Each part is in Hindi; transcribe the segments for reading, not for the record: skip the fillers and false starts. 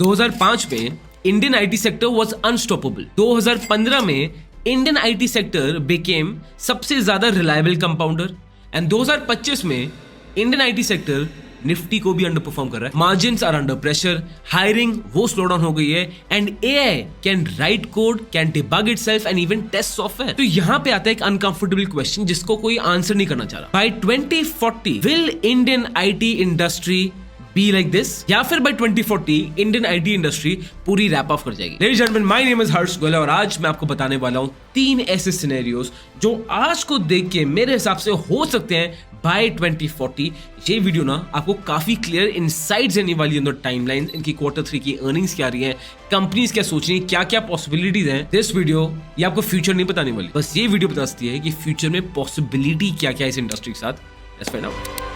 2005 में Indian IT sector was unstoppable. 2015 में इंडियन आईटी सेक्टर बिकेम सबसे ज्यादा रिलायबल कंपाउंडर एंड 2025 में इंडियन आईटी सेक्टर निफ्टी को भी अंडर परफॉर्म कर रहा है। Margins are under pressure, hiring वो स्लो डाउन हो गई है and AI can write code, can debug itself and even test software. तो यहाँ पे आता है एक अनकंफर्टेबल क्वेश्चन जिसको कोई आंसर नहीं करना चाह रहा। By 2040 will Indian IT industry be like this, या फिर बाय 2040 इंडियन आईटी इंडस्ट्री पूरी रैप ऑफ कर जाएगी? Ladies and gentleman, my name is Harsh Goyal और आज मैं आपको बताने वाला हूं 3 ऐसे सिनेरियोस जो आज को देख के मेरे हिसाब से हो सकते हैं बाय 2040। ये वीडियो ना आपको काफी क्लियर इनसाइट्स देने वाली है, टाइमलाइन, इनकी Q3 की अर्निंग्स क्या रही है, कंपनीज क्या सोच रही है, क्या क्या पॉसिबिलिटीज हैं। दिस वीडियो ये आपको फ्यूचर नहीं बताने वाली, बस ये वीडियो बता सकती है कि फ्यूचर में पॉसिबिलिटी क्या क्या है इस इंडस्ट्री के साथ। Let's find out.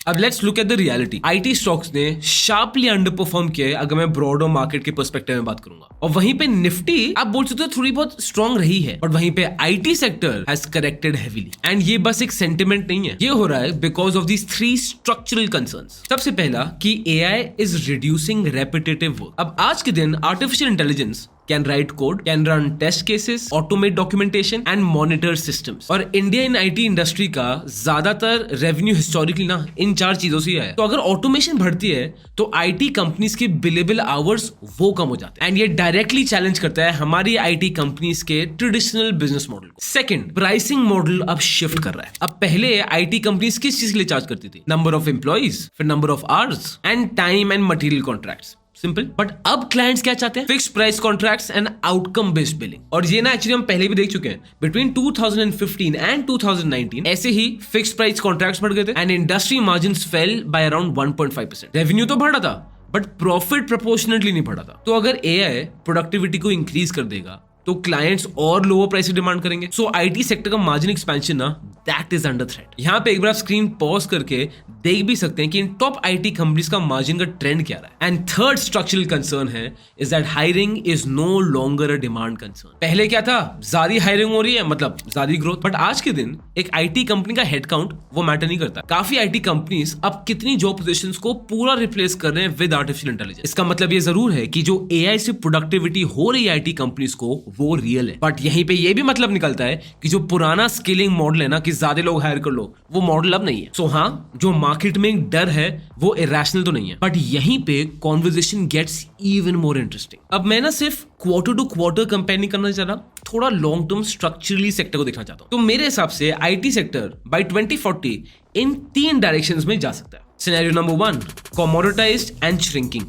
अब let's look at the reality. IT stocks ने शार्पली अंडर परफॉर्म किया है अगर मैं ब्रॉडर मार्केट के पर्सपेक्टिव में बात करूंगा, और वहीं पे निफ्टी आप बोल सकते हो थोड़ी बहुत स्ट्रांग रही है, और वहीं पे IT sector has corrected heavily. And ये बस एक सेंटिमेंट नहीं है, ये हो रहा है because of these 3 structural concerns. सबसे पहला कि AI is reducing repetitive work. अब आज के दिन artificial intelligence can write code, can run test cases, automate documentation and monitor systems। और इंडिया इन आईटी इंडस्ट्री का ज्यादातर रेवेन्यू हिस्टोरिकली ना इन 4 चीजों से ही आया है। तो अगर ऑटोमेशन बढ़ती है तो आईटी कंपनीज के बिलेबल आवर्स वो कम हो जाते हैं एंड ये डायरेक्टली चैलेंज करता है हमारी आईटी कंपनीज के ट्रेडिशनल बिजनेस मॉडल को। सेकंड, प्राइसिंग मॉडल अब शिफ्ट कर रहा है। अब पहले आईटी कंपनीज किस चीज के लिए चार्ज करती थी? नंबर ऑफ एम्प्लॉइज, फिर number of hours and time and material contracts. Simple. But अब क्लाइंट्स क्या चाहते हैं? Fixed price contracts and outcome based billing. और ये ना एक्चुअली हम पहले भी देख चुके हैं, बिटवीन 2015 एंड 2019 ऐसे ही फिक्स्ड प्राइस कॉन्ट्रैक्ट्स बढ़ गए थे and industry margins fail by around 1.5%। Revenue तो बढ़ा था बट प्रॉफिट प्रोपोर्शनली नहीं बढ़ा था। तो अगर एआई प्रोडक्टिविटी को इंक्रीज कर देगा तो क्लाइंट्स और लोअर प्राइस डिमांड करेंगे। सो आईटी सेक्टर का मार्जिन एक्सपेंशन ना दैट इज अंडर थ्रेट। यहाँ पे एक बार स्क्रीन पॉज करके देख भी सकते हैं कि इन टॉप आईटी कंपनीज का मार्जिन का ट्रेंड क्या रहा है। एंड थर्ड स्ट्रक्चरल कंसर्न है is that hiring is no longer a demand concern. पहले क्या था? ज्यादा हायरिंग हो रही है मतलब ज्यादा ग्रोथ, बट आज के दिन एक आईटी कंपनी का हेडकाउंट वो मैटर नहीं करता। काफी आईटी कंपनीज अब कितनी जॉब पोजीशंस को पूरा रिप्लेस कर रहे हैं विद आर्टिफिशियल इंटेलिजेंस। इसका मतलब ये जरूर है कि जो एआई से प्रोडक्टिविटी हो रही है आईटी कंपनीज को वो रियल है। बट यहीं पे ये भी मतलब निकलता है कि जो पुराना स्केलिंग मॉडल है ना कि ज्यादा लोग हायर कर लो, वो मॉडल अब नहीं है। सो हाँ, जो मार्केट में डर है वो इरेशनल तो नहीं है, बट यहीं पे conversation gets even more interesting. अब मैं ना सिर्फ क्वार्टर टू क्वार्टर कंपेयर नहीं करना चाह रहा, थोड़ा लॉन्ग टर्म स्ट्रक्चरली सेक्टर को देखना चाहता हूं। तो मेरे हिसाब से IT sector by 2040 in 3 directions में जा सकता है। Scenario number 1, commoditised and shrinking.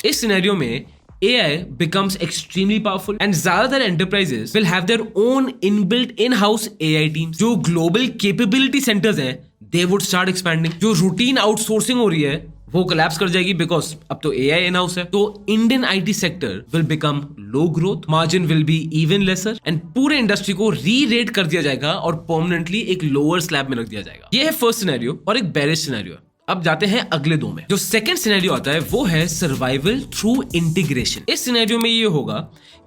इस सिनेरियो में AI becomes extremely powerful and ज़्यादातर enterprises will have their own inbuilt in-house AI teams। जो global capability centers हैं they would start expanding। जो routine outsourcing हो रही है वो collapse कर जाएगी because अब तो AI in-house है। तो Indian IT sector will become low growth, margin will be even lesser and पूरे इंडस्ट्री को re-rate कर दिया जाएगा और permanently एक lower slab में रख दिया जाएगा। ये है फर्स्ट सिनेरियो और एक bearish सिनेरियो है। अब जाते हैं अगले 2 में। जो सेकंड सिनेरियो आता है वो है सर्वाइवल थ्रू इंटीग्रेशन। इस सिनेरियो में ये होगा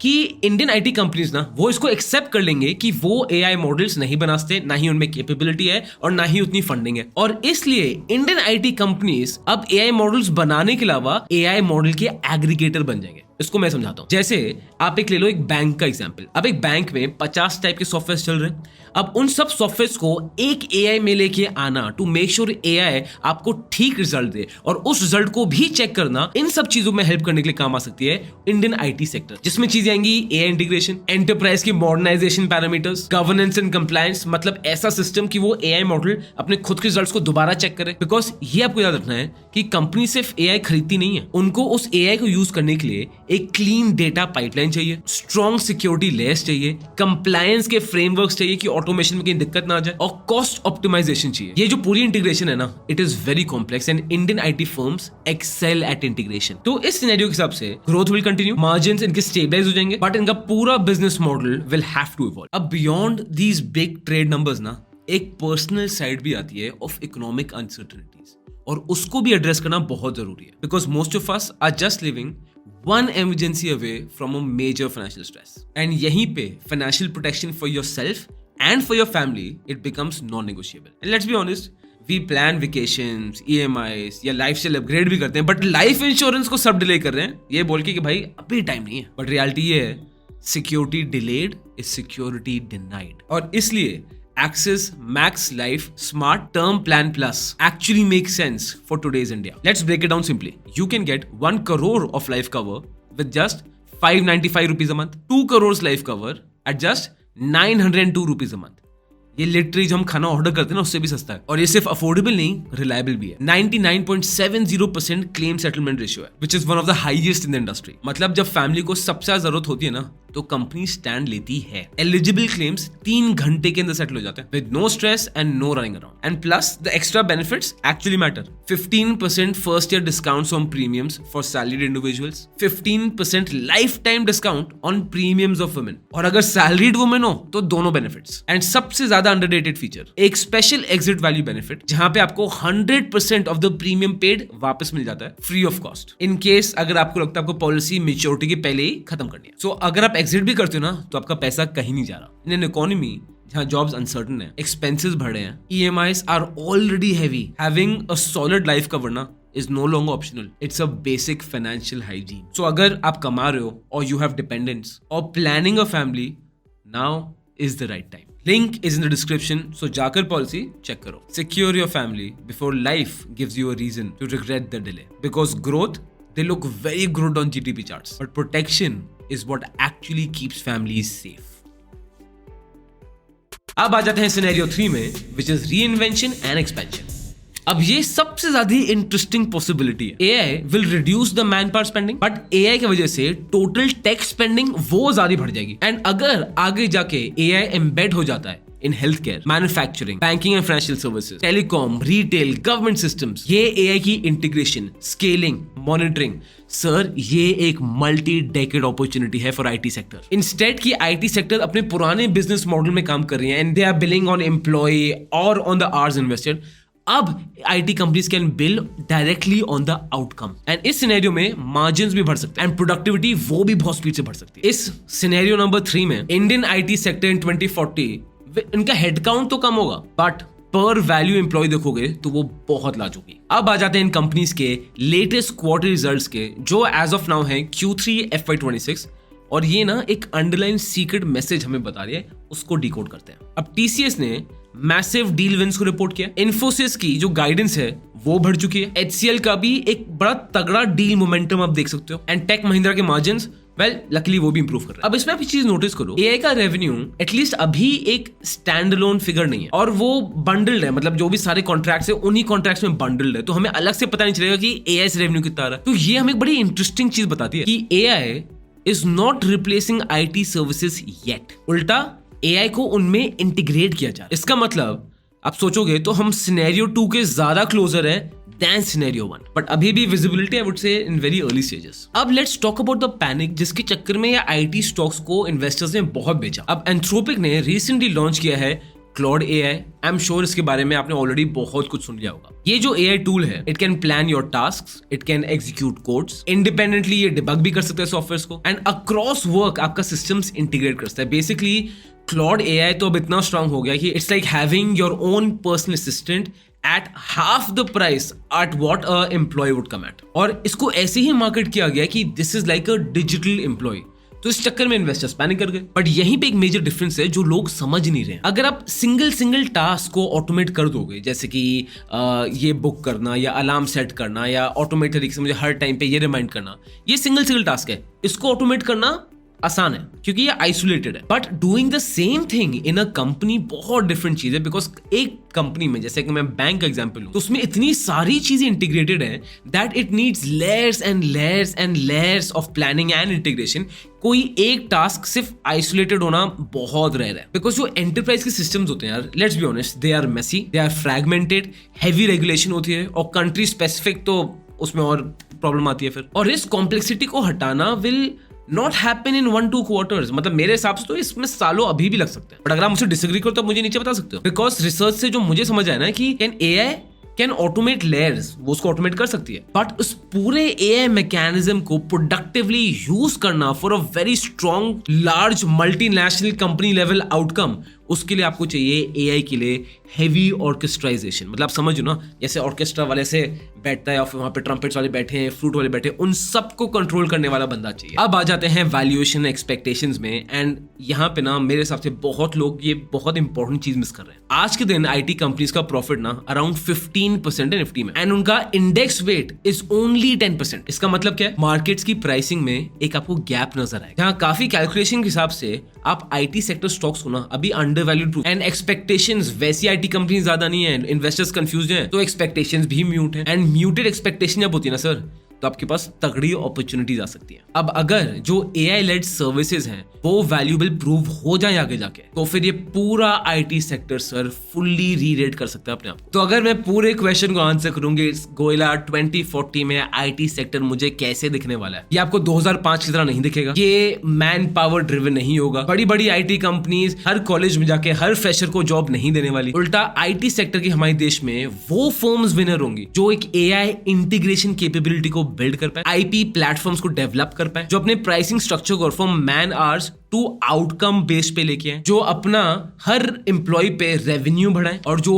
कि इंडियन आईटी कंपनीज ना वो इसको एक्सेप्ट कर लेंगे कि वो एआई मॉडल्स नहीं बना सकते, ना ही उनमें कैपेबिलिटी है और ना ही उतनी फंडिंग है, और इसलिए इंडियन आईटी कंपनीज अब एआई मॉडल्स बनाने के अलावा एआई मॉडल के एग्रीगेटर बन जाएंगे। इसको मैं समझाता हूं। जैसे आप एक ले लो एक बैंक का एग्जांपल। अब एक बैंक में 50 टाइप के सॉफ्टवेयर चल रहे हैं। अब उन सब सॉफ्टवेयर को एक एआई में लेके आना टू मेक श्योर एआई आपको ठीक रिजल्ट दे और उस रिजल्ट को भी चेक करना, इन सब चीजों में हेल्प करने के लिए काम आ सकती है इंडियन आईटी सेक्टर, जिसमें चीजें आएंगी एआई इंटीग्रेशन, एंटरप्राइज की modernization parameters, governance and compliance, मतलब ऐसा सिस्टम कि वो एआई मॉडल अपने खुद के रिजल्ट्स को दोबारा चेक करे। बिकॉज ये आपको याद रखना है कि कंपनी सिर्फ एआई खरीदती नहीं है, उनको उस एआई को यूज करने के लिए एक क्लीन डेटा पाइपलाइन चाहिए, स्ट्रॉन्ग सिक्योरिटी लेयर्स चाहिए, कंप्लायंस के फ्रेमवर्क्स चाहिए कि ऑटोमेशन में कहीं दिक्कत ना आ जाए, और कॉस्ट ऑप्टिमाइजेशन चाहिए। ये जो पूरी इंटीग्रेशन है ना, it is very complex and Indian IT firms excel at integration. तो इस सिनेरियो के हिसाब से ग्रोथ विल कंटिन्यू, मार्जिन्स इनके स्टेबलाइज हो जाएंगे, बट इनका पूरा business model will have to evolve. अब beyond these big trade numbers ना एक पर्सनल साइड भी आती है ऑफ इकोनॉमिक अनसर्टेनिटीज, और उसको भी एड्रेस करना बहुत जरूरी है, because most of us are just living one emergency away from a major financial stress, and यहीं पे financial protection for yourself and for your family, it becomes non-negotiable. And let's be honest, we plan vacations, EMIs या lifestyle upgrade भी करते हैं, but life insurance को सब delay कर रहे हैं ये बोल के कि भाई अभी टाइम नहीं है. But reality ये है, security delayed is security denied. और इसलिए Axis Max Life Smart Term Plan Plus actually makes sense for today's India. Let's break it down simply. You can get 1 crore of life cover with just 595 rupees a month, 2 crores life cover at just 902 rupees a month. ये लिटरली जो हम खाना ऑर्डर करते हैं ना उससे भी सस्ता है. और ये सिर्फ अफोर्डेबल नहीं, रिलायबल भी है. 99.70% क्लेम सेटलमेंट रेशियो है, which is one of the highest in the industry. मतलब जब फैमिली को सबसे ज्यादा जरूरत होती है ना तो कंपनी स्टैंड लेती है. एलिजिबल क्लेम्स 3 घंटे के अंदर सेटल हो जाते हैं with no stress and no running around. And plus the extra benefits actually matter. 15% first year discounts on premiums for salaried individuals, 15% lifetime discount on premiums of women. और अगर सैलरीड वुमेन हो तो दोनों बेनिफिट्स. एंड सबसे ज्यादा अंडररेटेड फीचर, एक स्पेशल एग्जिट वैल्यू बेनिफिट जहां पे आपको 100% ऑफ द प्रीमियम पेड वापस मिल जाता है free of cost, in case अगर आपको लगता है आपको पॉलिसी मेच्योरिटी के पहले ही खत्म करनी है. सो अगर आप एग्जिट भी करते हो ना तो आपका पैसा कहीं नहीं जा रहा. इन एन इकोनॉमी जहां जॉब्स अनसर्टन है, एक्सपेंसेस बढ़े हैं, EMIs are already heavy, having a solid life cover ना is no longer optional. It's a basic financial hygiene. So अगर आप कमा रहे हो or you have dependents or planning a family, now is the right time. Link is in the description, so जाकर policy check करो. Secure your family before life gives you a reason to regret the delay. Because growth, they look very good on GDP charts, but protection is what actually keeps families safe. अब आ जाते हैं सिनेरियो 3 में, which is reinvention and expansion. अब ये सबसे ज्यादा इंटरेस्टिंग पॉसिबिलिटी है. AI will reduce the manpower spending, but AI की वजह से टोटल टेक स्पेंडिंग वो ज्यादा बढ़ जाएगी. एंड अगर आगे जाके AI एम्बेड हो जाता है in health care, manufacturing, banking and financial services, telecom, retail, government systems, ये AI की इंटीग्रेशन, स्केलिंग, मॉनिटरिंग, सर ये एक मल्टी डेकेड अपॉर्चुनिटी है फॉर IT सेक्टर. इंस्टेड की IT सेक्टर अपने पुराने बिजनेस मॉडल में काम कर रही है and they are billing on employ और ऑन द आवर्स इन्वेस्टेड. अब IT companies can bill directly on the outcome and इस सिनेरियो में मार्जिन्स भी बढ़ सकते हैं एंड प्रोडक्टिविटी वो भी बहुत स्पीड से बढ़ सकती है. इस सिनेरियो नंबर 3 में इंडियन IT सेक्टर इन 2040 इनका हेडकाउंट तो कम होगा बट पर वैल्यू एम्प्लॉय देखोगे तो वो बहुत लार्ज होगी. अब आ जाते हैं इन कंपनीज के लेटेस्ट क्वार्टर रिजल्ट्स के जो एज ऑफ नाउ है Q3 FY26. और ये ना एक अंडरलाइन सीक्रेट मैसेज हमें बता रही है, उसको डिकोड करते हैं. अब TCS ने मैसिव डील विंस को रिपोर्ट किया. इन्फोसिस की जो गाइडेंस है वो बढ़ चुकी है. HCL का भी एक बड़ा तगड़ा डील मोमेंटम आप देख सकते हो. एंड टेक महिंद्रा के मार्जिन्स लकीली वो भी इंप्रूव कर रहे हैं. अब इसमें आप चीज नोटिस करो, AI का रेवेन्यू एटलीस्ट अभी एक स्टैंड अलोन फिगर नहीं है और वो बंडल्ड है. मतलब जो भी सारे कॉन्ट्रैक्ट्स है उन्हीं कॉन्ट्रैक्ट्स में बंडल्ड है, तो हमें अलग से पता नहीं चलेगा कि AI से रेवेन्यू कितना आ रहा है. तो ये हमें एक बड़ी इंटरेस्टिंग चीज बताती है कि AI is not replacing IT services yet. उल्टा AI को उनमें इंटीग्रेट किया जा रहा है. इसका मतलब आप सोचोगे तो हम सिनेरियो 2 के ज्यादा क्लोजर है than सिनेरियो 1. बट अभी भी visibility I would say in very early stages. अब let's talk about the panic जिसके चक्कर में या IT स्टॉक्स को इन्वेस्टर्स ने बहुत बेचा. अब एंथ्रोपिक ने रिसेंटली लॉन्च किया है Claude AI. I am sure इसके बारे में आपने ऑलरेडी बहुत कुछ सुन लिया होगा. ये जो AI टूल है, it can plan your tasks, it can execute codes independently, ये डिबग भी कर सकता है सॉफ्टवेयर को एंड अक्रॉस वर्क आपका सिस्टम्स इंटीग्रेट करता है. बेसिकली क्लॉड AI तो अब इतना स्ट्रांग हो गया कि it's like having your own personal assistant at half the price at what a employee would come at. और इसको ऐसे ही मार्केट किया गया कि this is like a digital employee. तो इस चक्कर में इन्वेस्टर्स पैनिक कर गए. बट यहीं पे एक मेजर डिफरेंस है जो लोग समझ नहीं रहे हैं. अगर आप सिंगल टास्क को ऑटोमेट कर दोगे, जैसे कि ये बुक करना या अलार्म सेट करना या ऑटोमेट तरीके से मुझे हर टाइम पे ये रिमाइंड करना, ये सिंगल टास्क है. इसको ऑटोमेट करना आसान है क्योंकि ये आइसोलेटेड है. But doing the same thing in a company बहुत डिफरेंट चीज है. बिकॉज एक कंपनी में, जैसे कि मैं बैंक का एग्जांपल लूं, तो उसमें इतनी सारी चीजें इंटीग्रेटेड है that it needs layers and layers and layers of planning and integration. कोई एक टास्क सिर्फ आइसोलेटेड होना बहुत रेयर है. बिकॉज जो एंटरप्राइज के सिस्टम्स होते हैं यार, let's be honest, they are messy, they are fragmented, heavy regulation होती है और कंट्री स्पेसिफिक तो उसमें और प्रॉब्लम आती है फिर. और इस कॉम्प्लेक्सिटी को हटाना will not happen in 1-2 quarters. मतलब मेरे हिसाब से तो इसमें सालों अभी भी लग सकते हैं. बट अगर आप मुझसे डिसएग्री करो तो मुझे नीचे बता सकते हो. बिकॉज रिसर्च से जो मुझे समझ आया ना कि can AI can automate layers, वो उसको ऑटोमेट कर सकती है. बट उस पूरे AI मैकेनिज्म को प्रोडक्टिवली यूज करना for a very strong large multinational company level outcome, उसके लिए आपको चाहिए एआई के लिए हेवी ऑर्केस्ट्राइजेशन। मतलब आप समझो ना, जैसे ऑर्केस्ट्रा वाले से बैठता है और फिर वहां पे ट्रम्पेट्स वाले बैठे हैं, फ्लूट वाले बैठे हैं, उन सबको कंट्रोल करने वाला बंदा चाहिए। अब आ जाते हैं वैल्यूएशन एक्सपेक्टेशंस में, एंड यहाँ पे ना मेरे हिसाब से बहुत लोग ये बहुत इंपॉर्टेंट चीज मिस कर रहे हैं। आज के दिन आईटी कंपनीज का प्रॉफिट ना अराउंड 15% है निफ्टी में, एंड उनका इंडेक्स वेट इज ओनली 10%। इसका मतलब क्या है? मार्केट्स की प्राइसिंग में एक आपको गैप नजर आएगा, जहां काफी कैलकुलेशन के हिसाब से आप आईटी सेक्टर स्टॉक्स को ना अभी अंडर वैल्यूड, एंड एक्सपेक्टेशंस वैसी आईटी कंपनी ज्यादा नहीं है, इन्वेस्टर्स कंफ्यूज हैं, तो एक्सपेक्टेशंस भी म्यूट है, एंड म्यूटेड एक्सपेक्टेशन जब होती है ना सर, तो आपके पास तगड़ी अपॉर्चुनिटीज आ सकती है। अब अगर जो एआई लेड सर्विसेज हैं वो वैल्यूएबल प्रूव हो जाए आगे जाके, तो फिर ये पूरा IT sector sir fully re-rate कर सकता है अपने आप को। तो अगर मैं पूरे क्वेश्चन को आंसर करूंगी गोयला 2040 में आईटी सेक्टर मुझे कैसे दिखने वाला है, ये आपको 2005 की तरह नहीं दिखेगा। ये मैन पावर ड्रिवन नहीं होगा। बड़ी बड़ी आईटी कंपनीज हर कॉलेज में जाके हर फ्रेशर को जॉब नहीं देने वाली। उल्टा आईटी सेक्टर की हमारे देश में वो फर्म्स विनर होंगी जो एक एआई इंटीग्रेशन कैपेबिलिटी को बिल्ड कर पाए, आईपी प्लेटफॉर्म्स को डेवलप कर पाए, जो अपने प्राइसिंग स्ट्रक्चर को from man hours to outcome base पे लेके आए, जो अपना हर एम्प्लॉय पे रेवेन्यू बढ़ाए, और जो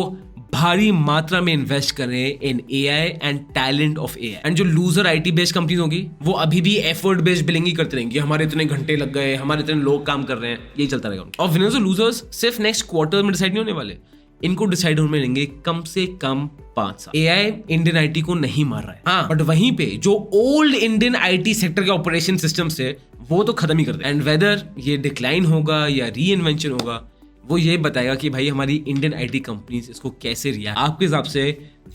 भारी मात्रा में इन्वेस्ट करें in AI and talent of AI. And जो लूजर आईटी बेस्ड कंपनीज होगी वो अभी भी एफर्ट बेस्ड बिलिंग ही करते रहेंगे, हमारे इतने घंटे लग गए, हमारे इतने लोग काम कर रहे हैं, यही चलता रहेगा। और विनर्स और लूजर्स सिर्फ नेक्स्ट क्वार्टर में डिसाइड नहीं होने वाले, इनको डिसाइड होने लेंगे कम से कम 5 साल। एआई इंडियन आईटी को नहीं मार रहा है, हाँ, बट वहीं पे जो ओल्ड इंडियन आईटी सेक्टर के ऑपरेशन सिस्टम्स है वो तो खत्म ही कर दे। एंड वेदर ये डिक्लाइन होगा या री इन्वेंशन होगा, वो ये बताएगा कि भाई हमारी इंडियन आईटी कंपनीज इसको कैसे रिएक्ट। आपके हिसाब से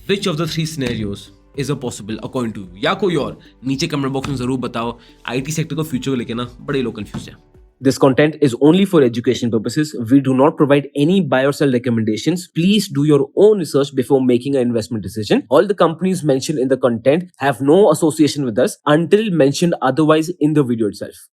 which of the 3 scenarios is a possible according to you, या कोई और? नीचे कमेंट बॉक्स में जरूर बताओ। आईटी सेक्टर को फ्यूचर को लेकर ना बड़े लोग कंफ्यूज हैं। This content is only for education purposes. We do not provide any buy or sell recommendations. Please do your own research before making an investment decision. All the companies mentioned in the content have no association with us until mentioned otherwise in the video itself.